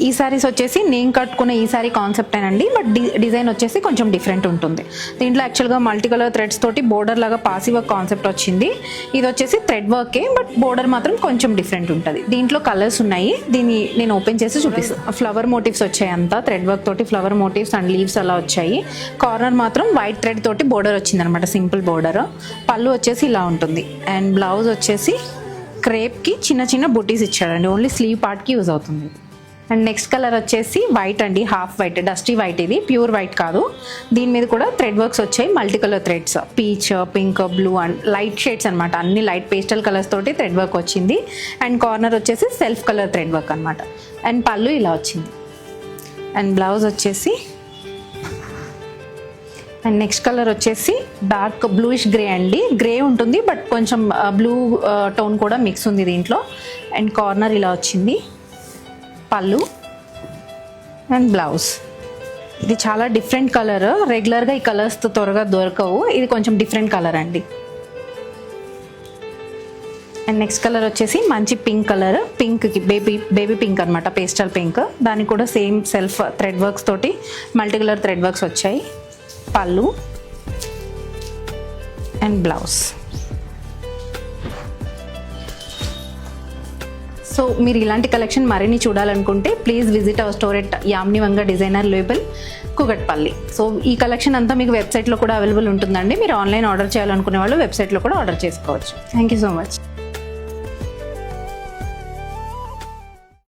ఈ సారీస్ వచ్చేసి నేను కట్టుకునే ఈ సారీ కాన్సెప్ట్ ఏనండి, బట్ డిజైన్ వచ్చేసి కొంచెం డిఫరెంట్ ఉంటుంది. దీంట్లో యాక్చువల్గా మల్టీ కలర్ థ్రెడ్స్ తోటి బోర్డర్ లాగా పాసి వర్క్ కాన్సెప్ట్ వచ్చింది. ఇది వచ్చేసి థ్రెడ్ వర్కే, బట్ బోర్డర్ మాత్రం కొంచెం డిఫరెంట్ ఉంటుంది. దీంట్లో కలర్స్ ఉన్నాయి, దీన్ని నేను ఓపెన్ చేసి చూపిస్తాను. ఫ్లవర్ మోటివ్స్ వచ్చాయి, అంతా థ్రెడ్ వర్క్ తోటి ఫ్లవర్ మోటివ్స్ అండ్ లీవ్స్ అలా వచ్చాయి. కార్నర్ మాత్రం వైట్ థ్రెడ్ తోటి బోర్డర్ వచ్చింది అనమాట, సింపుల్ బోర్డర్. పళ్ళు వచ్చేసి ఇలా ఉంటుంది అండ్ బ్లౌజ్ వచ్చేసి క్రేప్కి చిన్న చిన్న బుటీస్ ఇచ్చాడండి, ఓన్లీ స్లీవ్ పార్ట్కి యూజ్ అవుతుంది. అండ్ నెక్స్ట్ కలర్ వచ్చేసి వైట్ అండి, హాఫ్ వైట్, డస్టీ వైట్, ఇది ప్యూర్ వైట్ కాదు. దీని మీద కూడా థ్రెడ్ వర్క్స్ వచ్చాయి, multi colour threads, peach, pink, blue and light shades అనమాట. అన్ని లైట్ పేస్టల్ కలర్స్ తోటి థ్రెడ్ వర్క్ వచ్చింది. అండ్ కార్నర్ వచ్చేసి సెల్ఫ్ కలర్ థ్రెడ్ వర్క్ అనమాట. అండ్ పళ్ళు ఇలా వచ్చింది. అండ్ బ్లౌజ్ వచ్చేసి, అండ్ నెక్స్ట్ కలర్ వచ్చేసి డార్క్ బ్లూయిష్ గ్రే అండి, గ్రే ఉంటుంది బట్ కొంచెం బ్లూ టోన్ కూడా మిక్స్ ఉంది దీంట్లో. అండ్ కార్నర్ ఇలా వచ్చింది, పళ్ళు అండ్ బ్లౌజ్. ఇది చాలా డిఫరెంట్ కలర్, రెగ్యులర్గా ఈ కలర్స్ త్వరగా దొరకవు, ఇది కొంచెం డిఫరెంట్ కలర్ అండి. అండ్ నెక్స్ట్ కలర్ వచ్చేసి మంచి పింక్ కలర్, పింక్కి బేబీ పింక్ అనమాట, పేస్టల్ పింక్. దానికి కూడా సేమ్ సెల్ఫ్ థ్రెడ్ వర్క్స్ తోటి మల్టీ కలర్ థ్రెడ్ వర్క్స్ వచ్చాయి. పళ్ళు అండ్ బ్లౌజ్. సో మీరు ఇలాంటి కలెక్షన్ మరిన్ని చూడాలనుకుంటే please visit our store at Yamini Vanga designer label, Kukatpally. So ఈ కలెక్షన్ అంతా మీకు వెబ్సైట్లో కూడా అవైలబుల్ ఉంటుందండి. మీరు ఆన్లైన్ ఆర్డర్ చేయాలనుకునే వాళ్ళు వెబ్సైట్లో కూడా ఆర్డర్ చేసుకోవచ్చు. Thank you so much.